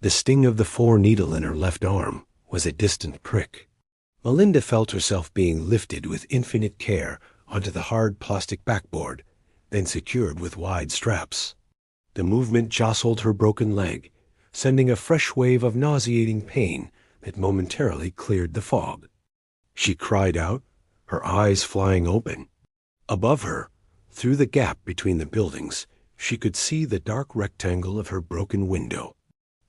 The sting of the 4-needle in her left arm was a distant prick. Melinda felt herself being lifted with infinite care onto the hard plastic backboard, then secured with wide straps. The movement jostled her broken leg, sending a fresh wave of nauseating pain that momentarily cleared the fog. She cried out, her eyes flying open. Above her, through the gap between the buildings, she could see the dark rectangle of her broken window.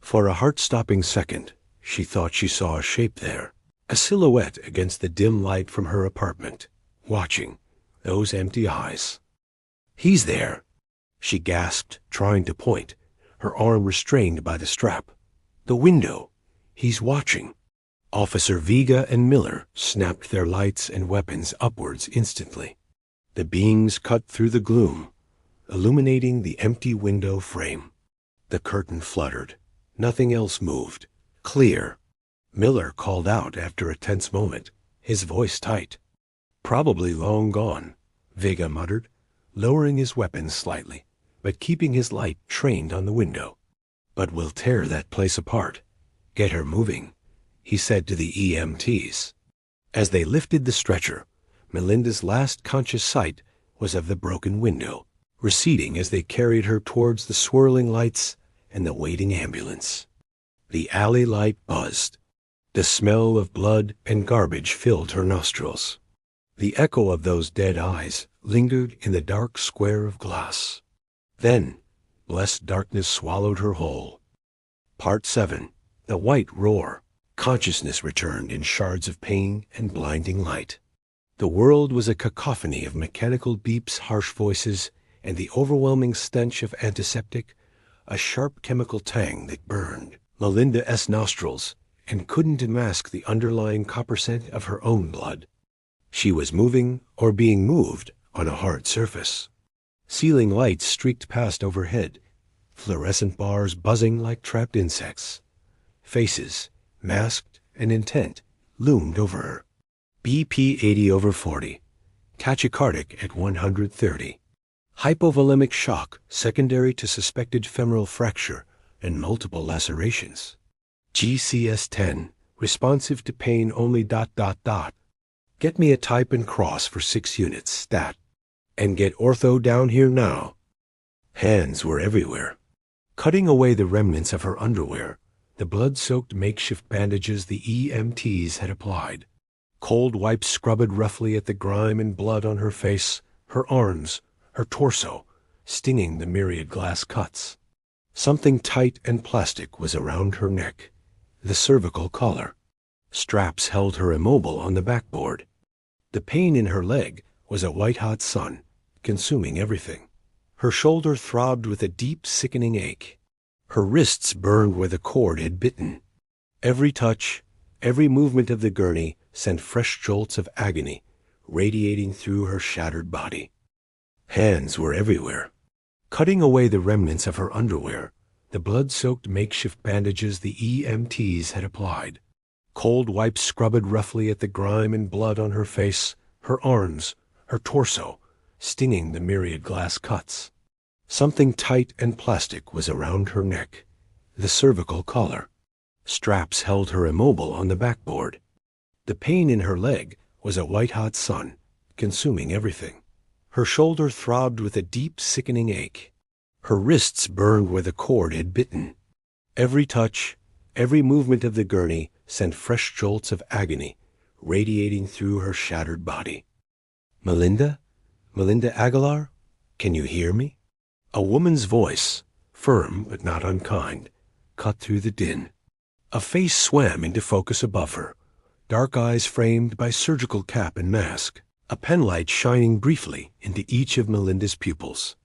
For a heart-stopping second, she thought she saw a shape there, a silhouette against the dim light from her apartment, watching, those empty eyes. "He's there," she gasped, trying to point, her arm restrained by the strap. "The window. He's watching." Officer Vega and Miller snapped their lights and weapons upwards instantly. The beams cut through the gloom, illuminating the empty window frame. The curtain fluttered. Nothing else moved. Clear. Miller called out after a tense moment, his voice tight. "Probably long gone," Vega muttered, lowering his weapons slightly, but keeping his light trained on the window. "But we'll tear that place apart. Get her moving," he said to the EMTs. As they lifted the stretcher, Melinda's last conscious sight was of the broken window, receding as they carried her towards the swirling lights and the waiting ambulance. The alley light buzzed. The smell of blood and garbage filled her nostrils. The echo of those dead eyes lingered in the dark square of glass. Then, blessed darkness swallowed her whole. Part 7. The White Roar. Consciousness returned in shards of pain and blinding light. The world was a cacophony of mechanical beeps, harsh voices, and the overwhelming stench of antiseptic, a sharp chemical tang that burned Melinda's nostrils and couldn't mask the underlying copper scent of her own blood. She was moving or being moved on a hard surface. Ceiling lights streaked past overhead, fluorescent bars buzzing like trapped insects. Faces, masked and intent, loomed over her. BP 80/40. Tachycardic at 130. Hypovolemic shock secondary to suspected femoral fracture and multiple lacerations. GCS 10. Responsive to pain only ... Get me a type and cross for 6 units, stat. And get ortho down here now. Hands were everywhere. Cutting away the remnants of her underwear, the blood-soaked makeshift bandages the EMTs had applied. Cold wipes scrubbed roughly at the grime and blood on her face, her arms, her torso, stinging the myriad glass cuts. Something tight and plastic was around her neck, the cervical collar. Straps held her immobile on the backboard. The pain in her leg was a white-hot sun, consuming everything. Her shoulder throbbed with a deep, sickening ache. Her wrists burned where the cord had bitten. Every touch, every movement of the gurney sent fresh jolts of agony radiating through her shattered body. Hands were everywhere. Cutting away the remnants of her underwear, the blood-soaked makeshift bandages the EMTs had applied. Cold wipes scrubbed roughly at the grime and blood on her face, her arms, her torso, stinging the myriad glass cuts. Something tight and plastic was around her neck, the cervical collar. Straps held her immobile on the backboard. The pain in her leg was a white-hot sun, consuming everything. Her shoulder throbbed with a deep, sickening ache. Her wrists burned where the cord had bitten. Every touch, every movement of the gurney sent fresh jolts of agony radiating through her shattered body. "Melinda? Melinda Aguilar? Can you hear me?" A woman's voice, firm but not unkind, cut through the din. A face swam into focus above her, dark eyes framed by surgical cap and mask, a penlight shining briefly into each of Melinda's pupils.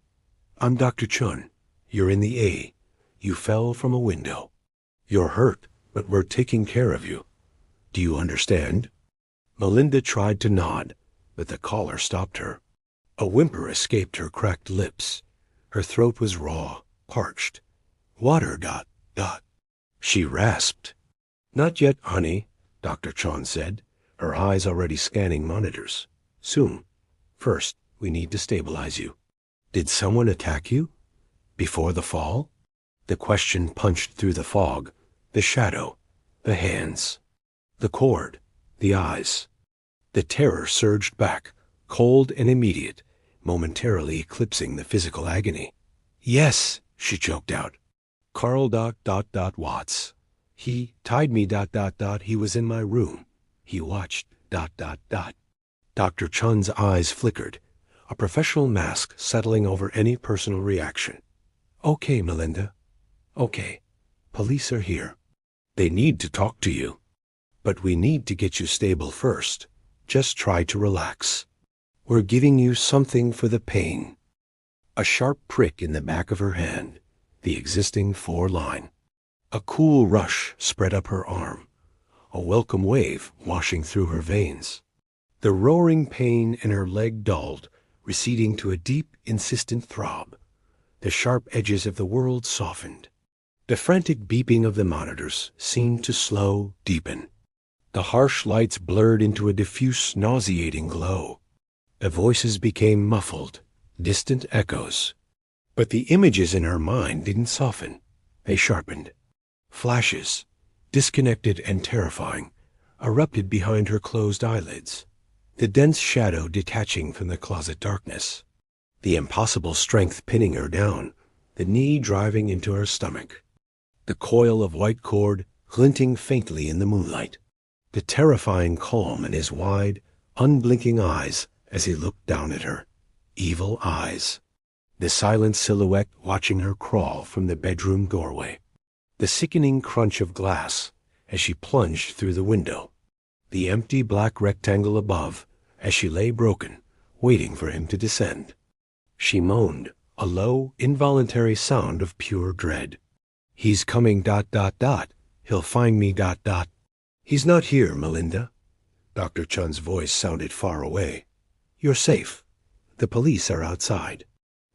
"I'm Dr. Chun. You're in the A. You fell from a window. You're hurt, but we're taking care of you. Do you understand?" Melinda tried to nod, but the caller stopped her. A whimper escaped her cracked lips. Her throat was raw, parched. "Water, ... She rasped. "Not yet, honey," Dr. Chon said, her eyes already scanning monitors. "Soon. First, we need to stabilize you." "Did someone attack you? Before the fall?" The question punched through the fog, the shadow, the hands, the cord, the eyes. The terror surged back, cold and immediate, momentarily eclipsing the physical agony. "Yes," she choked out. "Carl Watts. He tied me ... He was in my room. He watched ... Dr. Chun's eyes flickered, a professional mask settling over any personal reaction. "Okay, Melinda. Okay. Police are here. They need to talk to you. But we need to get you stable first. Just try to relax. We're giving you something for the pain." A sharp prick in the back of her hand, the existing 4-line. A cool rush spread up her arm, a welcome wave washing through her veins. The roaring pain in her leg dulled, receding to a deep, insistent throb. The sharp edges of the world softened. The frantic beeping of the monitors seemed to slow, deepen. The harsh lights blurred into a diffuse, nauseating glow. The voices became muffled, distant echoes. But the images in her mind didn't soften. They sharpened. Flashes, disconnected and terrifying, erupted behind her closed eyelids. The dense shadow detaching from the closet darkness. The impossible strength pinning her down, the knee driving into her stomach. The coil of white cord glinting faintly in the moonlight. The terrifying calm in his wide, unblinking eyes as he looked down at her. Evil eyes. The silent silhouette watching her crawl from the bedroom doorway. The sickening crunch of glass as she plunged through the window. The empty black rectangle above as she lay broken, waiting for him to descend. She moaned, a low, involuntary sound of pure dread. "He's coming ... He'll find me ... He's not here, Melinda." Dr. Chun's voice sounded far away. "You're safe. The police are outside."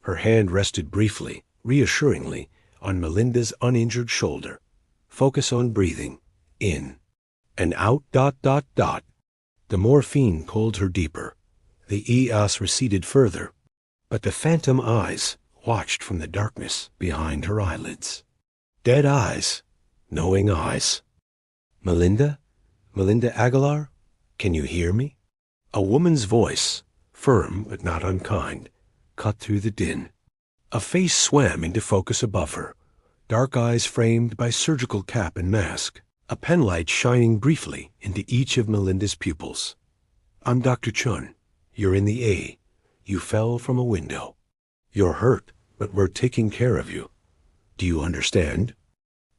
Her hand rested briefly, reassuringly, on Melinda's uninjured shoulder. "Focus on breathing. In. And out ... The morphine pulled her deeper. The EOS receded further. But the phantom eyes watched from the darkness behind her eyelids. Dead eyes. Knowing eyes. "Melinda? Melinda Aguilar? Can you hear me?" A woman's voice, firm but not unkind, cut through the din. A face swam into focus above her, dark eyes framed by surgical cap and mask, a penlight shining briefly into each of Melinda's pupils. "I'm Dr. Chun. You're in the A. You fell from a window. You're hurt, but we're taking care of you. Do you understand?"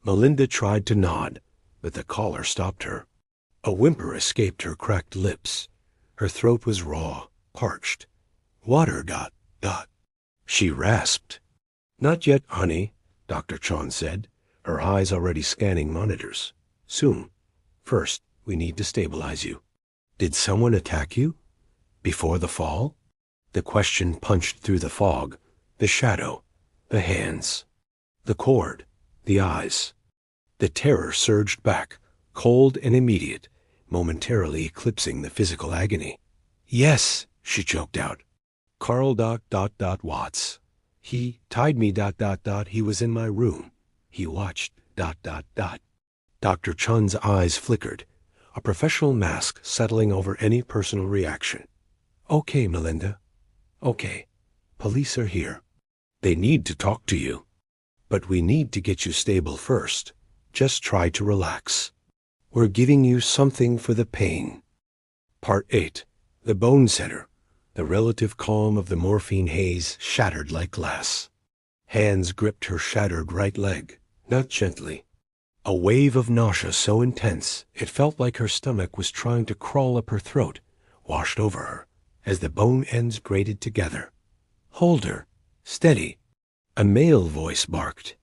Melinda tried to nod, but the caller stopped her. A whimper escaped her cracked lips. Her throat was raw, parched. "Water ... She rasped. "Not yet, honey," Dr. Chun said, her eyes already scanning monitors. "Soon. First, we need to stabilize you." "Did someone attack you? Before the fall?" The question punched through the fog, the shadow, the hands, the cord, the eyes. The terror surged back, cold and immediate, momentarily eclipsing the physical agony. "Yes," she choked out. "Carl ... Watts. He tied me ... He was in my room. He watched ... Dr. Chun's eyes flickered, a professional mask settling over any personal reaction. "Okay, Melinda. Okay. Police are here. They need to talk to you. But we need to get you stable first. Just try to relax. We're giving you something for the pain." Part 8. The Bone Center. The relative calm of the morphine haze shattered like glass. Hands gripped her shattered right leg, not gently. A wave of nausea so intense it felt like her stomach was trying to crawl up her throat, washed over her, as the bone ends grated together. "Hold her. Steady." A male voice barked.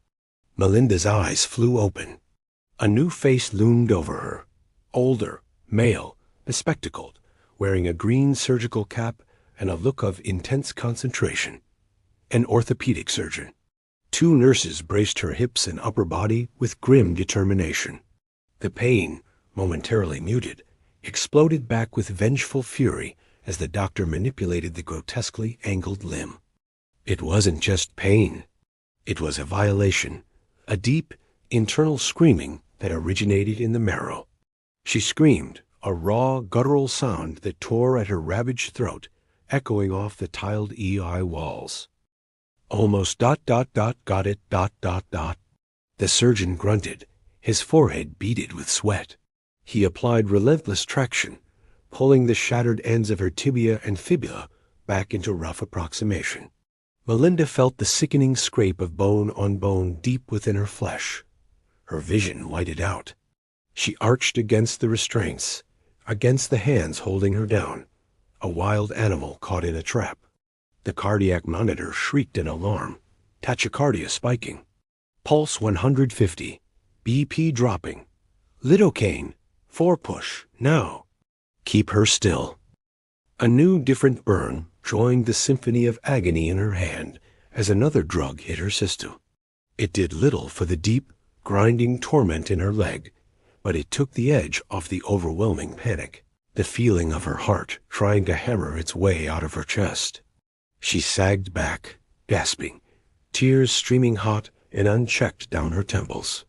Melinda's eyes flew open. A new face loomed over her. Older, male, bespectacled, wearing a green surgical cap and a look of intense concentration. An orthopedic surgeon. 2 nurses braced her hips and upper body with grim determination. The pain, momentarily muted, exploded back with vengeful fury as the doctor manipulated the grotesquely angled limb. It wasn't just pain. It was a violation, a deep, internal screaming that originated in the marrow. She screamed, a raw, guttural sound that tore at her ravaged throat, echoing off the tiled EI walls. Almost ... got it ... The surgeon grunted, his forehead beaded with sweat. He applied relentless traction, pulling the shattered ends of her tibia and fibula back into rough approximation. Melinda felt the sickening scrape of bone on bone deep within her flesh. Her vision whited out. She arched against the restraints, against the hands holding her down, a wild animal caught in a trap. The cardiac monitor shrieked in alarm, tachycardia spiking. Pulse 150, BP dropping. Lidocaine, 4-push, now. Keep her still. A new different burn joined the symphony of agony in her hand as another drug hit her system. It did little for the deep, grinding torment in her leg, but it took the edge off the overwhelming panic, the feeling of her heart trying to hammer its way out of her chest. She sagged back, gasping, tears streaming hot and unchecked down her temples.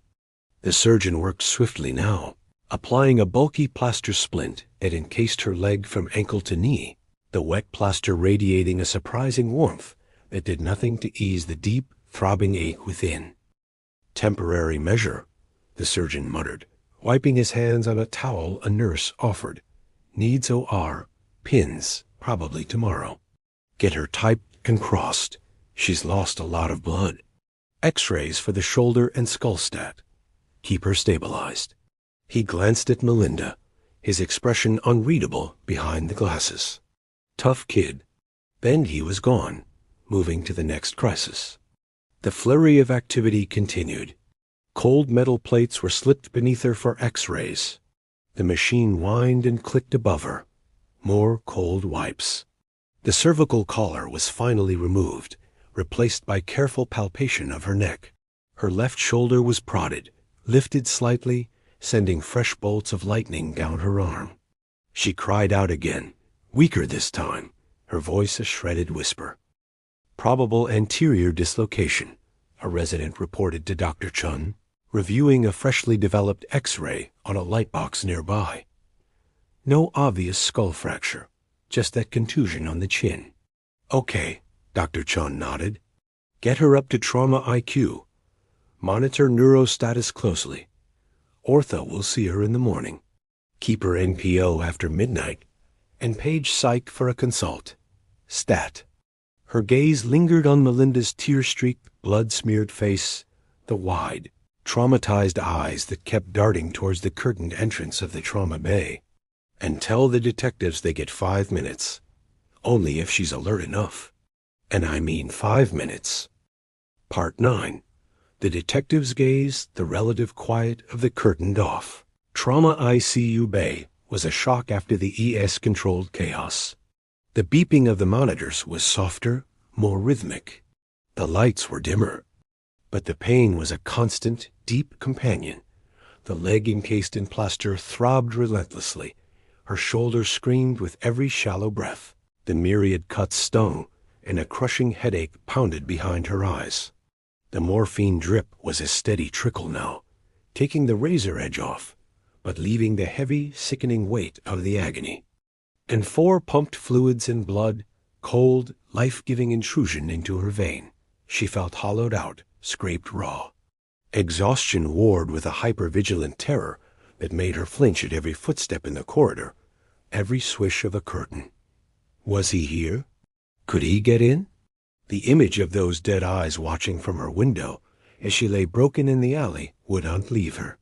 The surgeon worked swiftly now, applying a bulky plaster splint that encased her leg from ankle to knee, the wet plaster radiating a surprising warmth that did nothing to ease the deep, throbbing ache within. Temporary measure, the surgeon muttered, wiping his hands on a towel a nurse offered. Needs OR, pins, probably tomorrow. Get her typed and crossed. She's lost a lot of blood. X-rays for the shoulder and skull stat. Keep her stabilized. He glanced at Melinda, his expression unreadable behind the glasses. Tough kid. Then he was gone, moving to the next crisis. The flurry of activity continued. Cold metal plates were slipped beneath her for X-rays. The machine whined and clicked above her. More cold wipes. The cervical collar was finally removed, replaced by careful palpation of her neck. Her left shoulder was prodded, lifted slightly, sending fresh bolts of lightning down her arm. She cried out again, weaker this time, her voice a shredded whisper. Probable anterior dislocation, a resident reported to Dr. Chun, reviewing a freshly developed X-ray on a lightbox nearby. No obvious skull fracture, just that contusion on the chin. Okay, Dr. Chun nodded. Get her up to trauma IQ. Monitor neurostatus closely. Ortho will see her in the morning. Keep her NPO after midnight, and page psych for a consult. Stat. Her gaze lingered on Melinda's tear-streaked, blood-smeared face, the wide, traumatized eyes that kept darting towards the curtained entrance of the trauma bay. And tell the detectives they get 5 minutes. Only if she's alert enough. And I mean 5 minutes. Part 9. The detective's gaze, the relative quiet of the curtained off. Trauma ICU bay was a shock after the ES-controlled chaos. The beeping of the monitors was softer, more rhythmic. The lights were dimmer. But the pain was a constant, deep companion. The leg encased in plaster throbbed relentlessly. Her shoulder screamed with every shallow breath. The myriad cuts stung, and a crushing headache pounded behind her eyes. The morphine drip was a steady trickle now, taking the razor edge off, but leaving the heavy, sickening weight of the agony. And 4 pumped fluids and blood, cold, life-giving intrusion into her vein. She felt hollowed out, scraped raw. Exhaustion warred with a hyper-vigilant terror that made her flinch at every footstep in the corridor, every swish of a curtain. Was he here? Could he get in? The image of those dead eyes watching from her window as she lay broken in the alley would not leave her.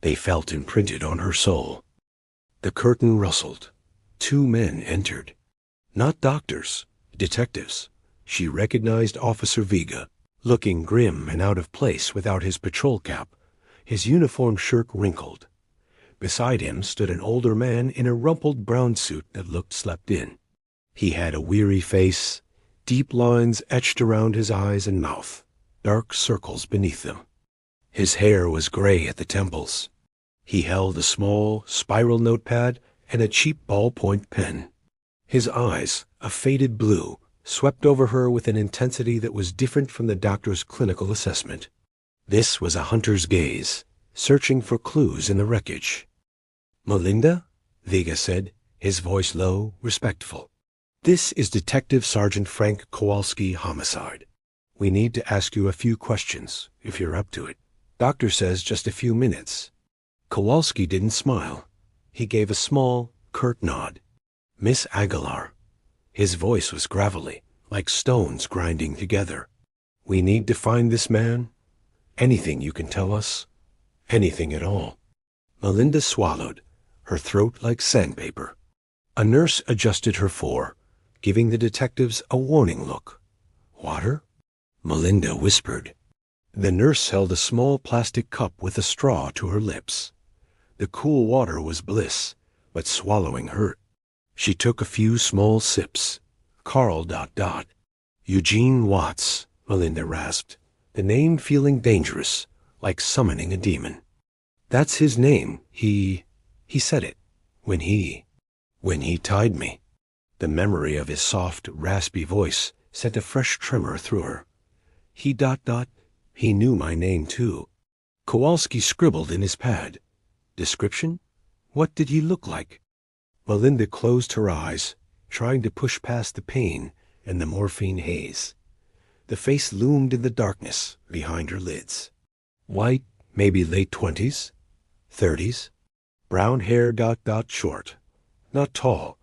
They felt imprinted on her soul. The curtain rustled. 2 men entered. Not doctors, detectives. She recognized Officer Vega, looking grim and out of place without his patrol cap, his uniform shirt wrinkled. Beside him stood an older man in a rumpled brown suit that looked slept in. He had a weary face, deep lines etched around his eyes and mouth, dark circles beneath them. His hair was gray at the temples. He held a small, spiral notepad and a cheap ballpoint pen. His eyes, a faded blue, swept over her with an intensity that was different from the doctor's clinical assessment. This was a hunter's gaze, searching for clues in the wreckage. "Melinda?" Vega said, his voice low, respectful. "This is Detective Sergeant Frank Kowalski, homicide. We need to ask you a few questions, if you're up to it. Doctor says just a few minutes." Kowalski didn't smile. He gave a small, curt nod. "Miss Aguilar." His voice was gravelly, like stones grinding together. "We need to find this man. Anything you can tell us? Anything at all." Melinda swallowed, her throat like sandpaper. A nurse adjusted her fore, giving the detectives a warning look. "Water?" Melinda whispered. The nurse held a small plastic cup with a straw to her lips. The cool water was bliss, but swallowing hurt. She took a few small sips. Carl ... Eugene Watts, Melinda rasped, the name feeling dangerous, like summoning a demon. "That's his name. He said it. When he tied me." The memory of his soft, raspy voice sent a fresh tremor through her. He knew my name, too. Kowalski scribbled in his pad. Description? What did he look like? Melinda closed her eyes, trying to push past the pain and the morphine haze. The face loomed in the darkness behind her lids. White, maybe late 20s, 30s. Brown hair ... short. Not tall,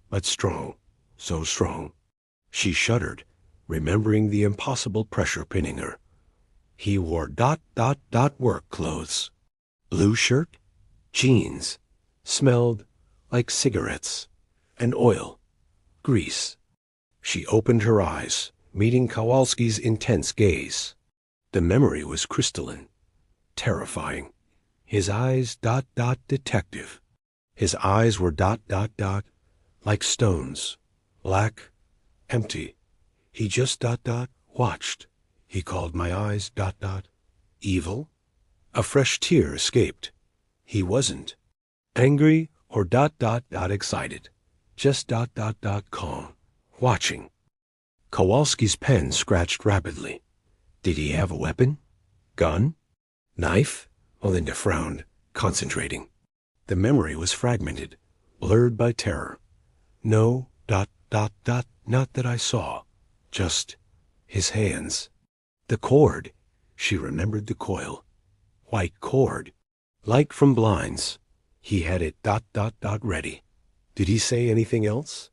but strong, so strong. She shuddered, remembering the impossible pressure pinning her. He wore ... work clothes. Blue shirt, jeans, smelled like cigarettes and oil, grease. She opened her eyes, meeting Kowalski's intense gaze. The memory was crystalline, terrifying. His eyes ... detective. His eyes were ... like stones, black, empty. He just ... watched. He called my eyes ... evil. A fresh tear escaped. He wasn't angry or ... excited. Just ... calm, watching. Kowalski's pen scratched rapidly. Did he have a weapon? Gun? Knife? Melinda frowned, concentrating. The memory was fragmented, blurred by terror. No ... not that I saw. Just his hands. The cord. She remembered the coil. White cord. Light from blinds. He had it ... ready. Did he say anything else?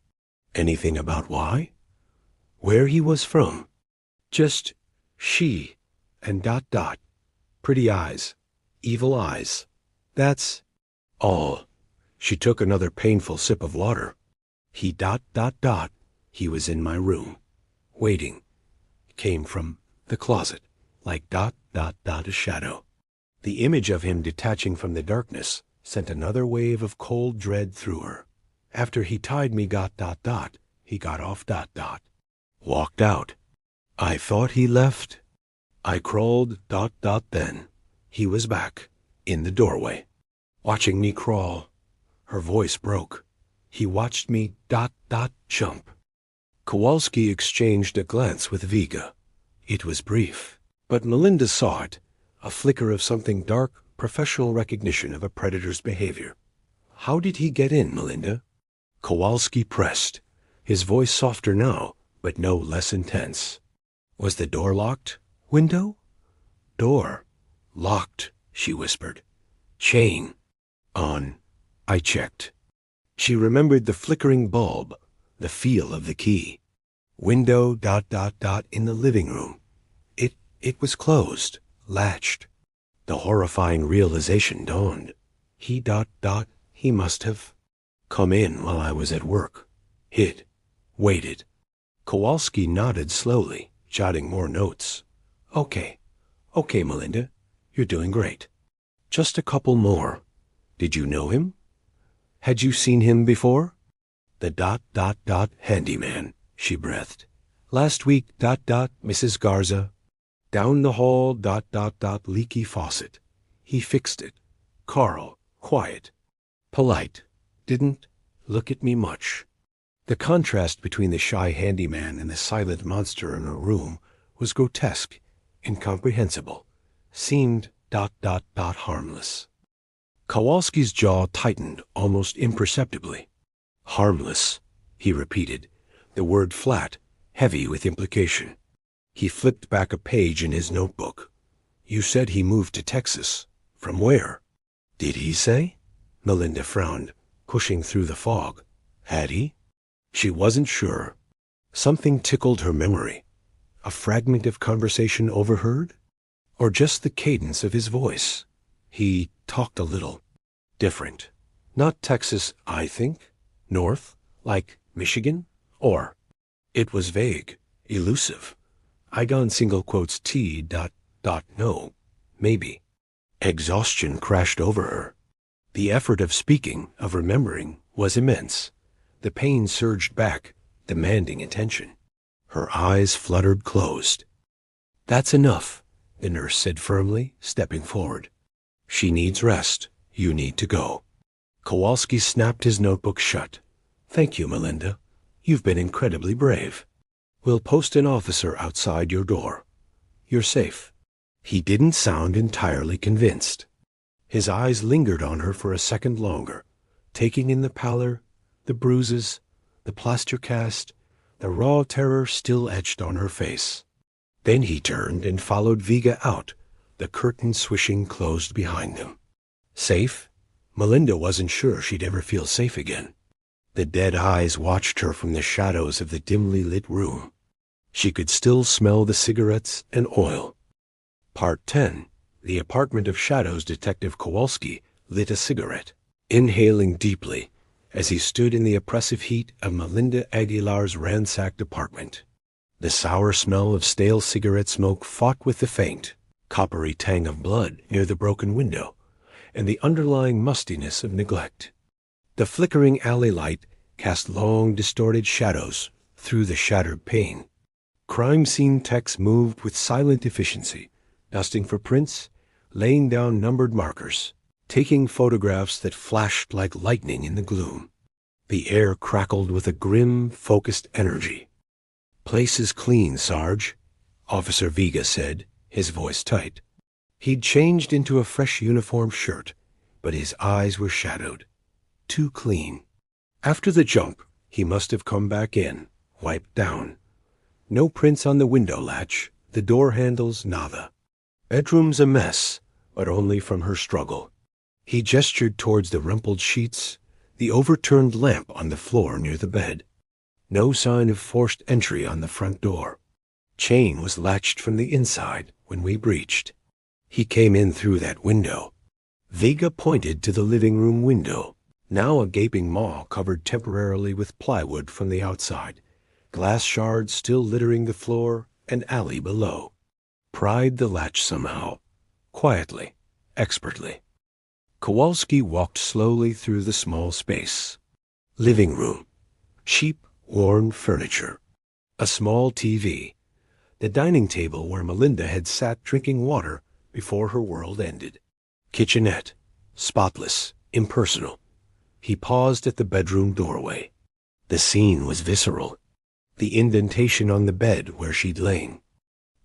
Anything about why? Where he was from? Just she and ... pretty eyes. Evil eyes. That's all. She took another painful sip of water. He ... He was in my room, waiting. Came from the closet, like ... a shadow. The image of him detaching from the darkness sent another wave of cold dread through her. After he tied me ... he got off ... walked out. I thought he left. I crawled ... then. He was back, in the doorway, watching me crawl. Her voice broke. He watched me ... jump. Kowalski exchanged a glance with Vega. It was brief, but Melinda saw it, a flicker of something dark, professional recognition of a predator's behavior. How did he get in, Melinda? Kowalski pressed, his voice softer now, but no less intense. Was the door locked? Window? Door. Locked, she whispered. Chain. On. I checked. She remembered the flickering bulb, the feel of the key. Window ... in the living room. It was closed, latched. The horrifying realization dawned. He ... he must have come in while I was at work. Hid. Waited. Kowalski nodded slowly, jotting more notes. Okay, Melinda. You're doing great. Just a couple more. Did you know him? Had you seen him before? The ... handyman, she breathed. Last week ... Mrs. Garza. Down the hall ... leaky faucet. He fixed it. Carl, quiet, polite, didn't look at me much. The contrast between the shy handyman and the silent monster in her room was grotesque, incomprehensible, seemed Harmless. Kowalski's jaw tightened almost imperceptibly. Harmless, he repeated, the word flat, heavy with implication. He flipped back a page in his notebook. You said he moved to Texas. From where? Did he say? Melinda frowned, pushing through the fog. Had he? She wasn't sure. Something tickled her memory. A fragment of conversation overheard? Or just the cadence of his voice? He talked a little. Different. Not Texas, I think. North, like Michigan? Or? It was vague, elusive. Igon single quotes no. Maybe. Exhaustion crashed over her. The effort of speaking, of remembering, was immense. The pain surged back, demanding attention. Her eyes fluttered closed. That's enough, the nurse said firmly, stepping forward. She needs rest. You need to go. Kowalski snapped his notebook shut. Thank you, Melinda. You've been incredibly brave. We'll post an officer outside your door. You're safe. He didn't sound entirely convinced. His eyes lingered on her for a second longer, taking in the pallor, the bruises, the plaster cast, the raw terror still etched on her face. Then he turned and followed Vega out, the curtain swishing closed behind them. Safe? Melinda wasn't sure she'd ever feel safe again. The dead eyes watched her from the shadows of the dimly lit room. She could still smell the cigarettes and oil. Part 10. The apartment of shadows Detective Kowalski lit a cigarette, inhaling deeply as he stood in the oppressive heat of Melinda Aguilar's ransacked apartment. The sour smell of stale cigarette smoke fought with the faint, coppery tang of blood near the broken window, and the underlying mustiness of neglect. The flickering alley light cast long, distorted shadows through the shattered pane. Crime scene techs moved with silent efficiency, dusting for prints, laying down numbered markers, taking photographs that flashed like lightning in the gloom. The air crackled with a grim, focused energy. Place is clean, Sarge, Officer Vega said, his voice tight. He'd changed into a fresh uniform shirt, but his eyes were shadowed. Too clean. After the jump, he must have come back in, wiped down. No prints on the window latch, the door handles, nada. Bedroom's a mess, but only from her struggle. He gestured towards the rumpled sheets, the overturned lamp on the floor near the bed. No sign of forced entry on the front door. Chain was latched from the inside when we breached. He came in through that window. Vega pointed to the living room window, now a gaping maw covered temporarily with plywood from the outside, glass shards still littering the floor and alley below. Pried the latch somehow, quietly, expertly. Kowalski walked slowly through the small space. Living room. Cheap, worn furniture. A small TV. The dining table where Melinda had sat drinking water before her world ended. Kitchenette. Spotless, impersonal. He paused at the bedroom doorway. The scene was visceral. The indentation on the bed where she'd lain.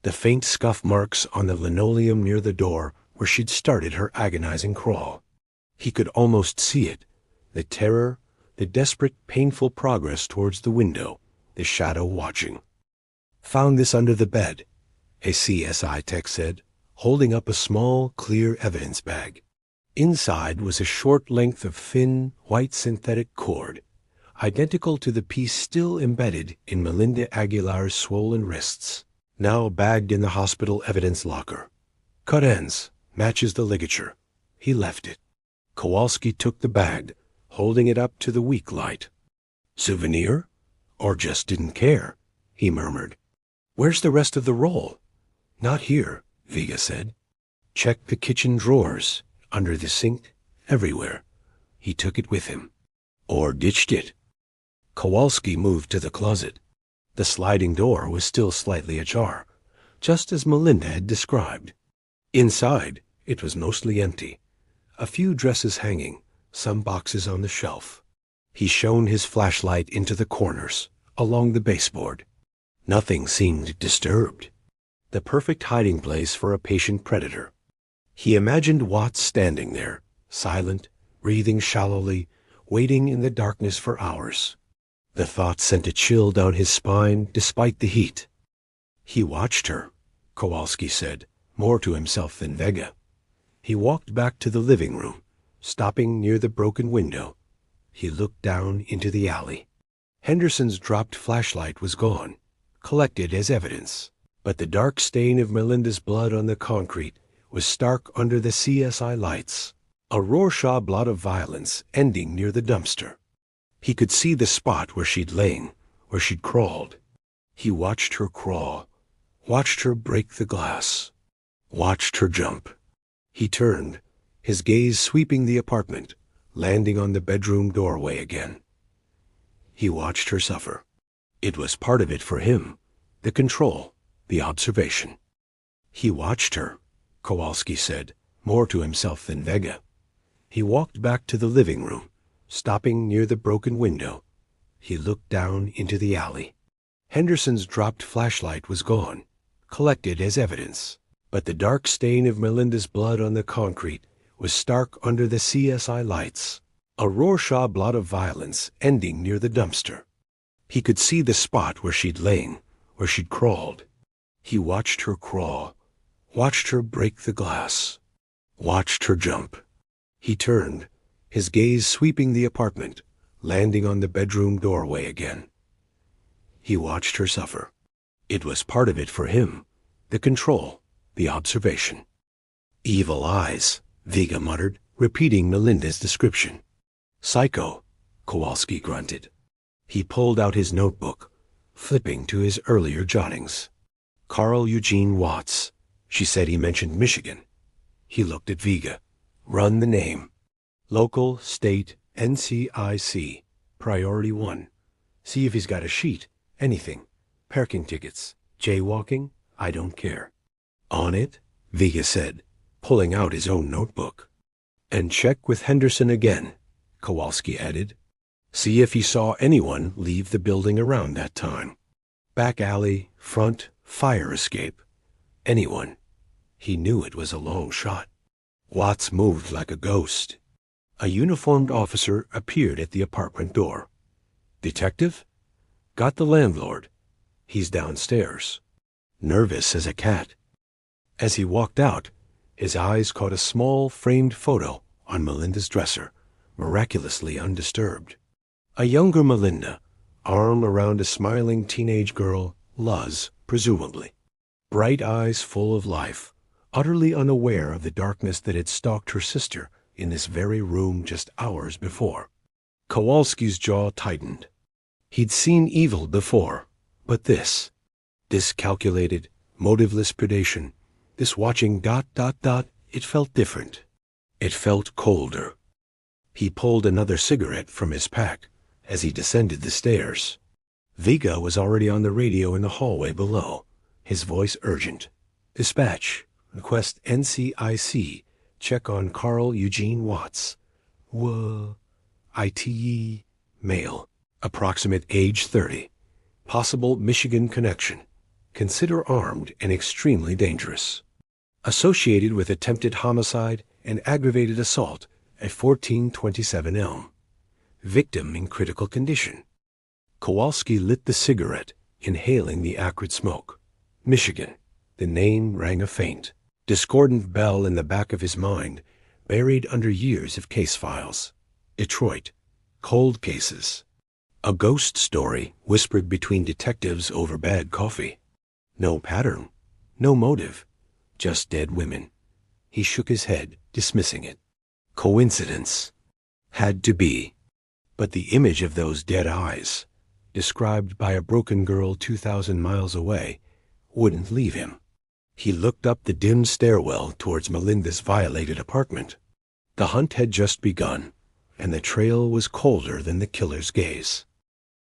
The faint scuff marks on the linoleum near the door where she'd started her agonizing crawl. He could almost see it, the terror, the desperate, painful progress towards the window, the shadow watching. Found this under the bed, a CSI tech said, holding up a small, clear evidence bag. Inside was a short length of thin, white synthetic cord, identical to the piece still embedded in Melinda Aguilar's swollen wrists, now bagged in the hospital evidence locker. Cut ends, matches the ligature. He left it. Kowalski took the bag, holding it up to the weak light. Souvenir? Or just didn't care, he murmured. Where's the rest of the roll? Not here, Vega said. Check the kitchen drawers, under the sink, everywhere. He took it with him. Or ditched it. Kowalski moved to the closet. The sliding door was still slightly ajar, just as Melinda had described. Inside, it was mostly empty. A few dresses hanging, some boxes on the shelf. He shone his flashlight into the corners, along the baseboard. Nothing seemed disturbed. The perfect hiding place for a patient predator. He imagined Watts standing there, silent, breathing shallowly, waiting in the darkness for hours. The thought sent a chill down his spine despite the heat. He watched her, Kowalski said, more to himself than Vega. He walked back to the living room, stopping near the broken window. He looked down into the alley. Henderson's dropped flashlight was gone, collected as evidence, but the dark stain of Melinda's blood on the concrete was stark under the CSI lights, a Rorschach blot of violence ending near the dumpster. He could see the spot where she'd lain, where she'd crawled. He watched her crawl, watched her break the glass, watched her jump. He turned, his gaze sweeping the apartment, landing on the bedroom doorway again. He watched her suffer. It was part of it for him, the control, the observation. He watched her, Kowalski said, more to himself than Vega. He walked back to the living room, stopping near the broken window. He looked down into the alley. Henderson's dropped flashlight was gone, collected as evidence, but the dark stain of Melinda's blood on the concrete was stark under the CSI lights, a Rorschach blot of violence ending near the dumpster. He could see the spot where she'd lain, where she'd crawled. He watched her crawl, watched her break the glass, watched her jump. He turned, his gaze sweeping the apartment, landing on the bedroom doorway again. He watched her suffer. It was part of it for him, the control, the observation. Evil eyes, Vega muttered, repeating Melinda's description. Psycho, Kowalski grunted. He pulled out his notebook, flipping to his earlier jottings. Carl Eugene Watts. She said he mentioned Michigan. He looked at Vega. Run the name. Local, state, NCIC, priority 1. See if he's got a sheet, anything. Parking tickets, jaywalking, I don't care. On it, Vega said, pulling out his own notebook. And check with Henderson again, Kowalski added. See if he saw anyone leave the building around that time. Back alley, front, fire escape. Anyone. He knew it was a long shot. Watts moved like a ghost. A uniformed officer appeared at the apartment door. Detective? Got the landlord. He's downstairs. Nervous as a cat. As he walked out, his eyes caught a small framed photo on Melinda's dresser, miraculously undisturbed. A younger Melinda, arm around a smiling teenage girl, Luz, presumably. Bright eyes full of life, utterly unaware of the darkness that had stalked her sister in this very room just hours before. Kowalski's jaw tightened. He'd seen evil before, but this calculated, motiveless predation, this watching ... it felt different. It felt colder. He pulled another cigarette from his pack as he descended the stairs. Vega was already on the radio in the hallway below, his voice urgent. Dispatch. Request NCIC. Check on Carl Eugene Watts. ITE. Male. Approximate age 30. Possible Michigan connection. Consider armed and extremely dangerous. Associated with attempted homicide and aggravated assault at 1427 Elm. Victim in critical condition. Kowalski lit the cigarette, inhaling the acrid smoke. Michigan. The name rang a faint, discordant bell in the back of his mind, buried under years of case files. Detroit. Cold cases. A ghost story whispered between detectives over bad coffee. No pattern, no motive, just dead women. He shook his head, dismissing it. Coincidence. Had to be. But the image of those dead eyes, described by a broken girl 2,000 miles away, wouldn't leave him. He looked up the dim stairwell towards Melinda's violated apartment. The hunt had just begun, and the trail was colder than the killer's gaze.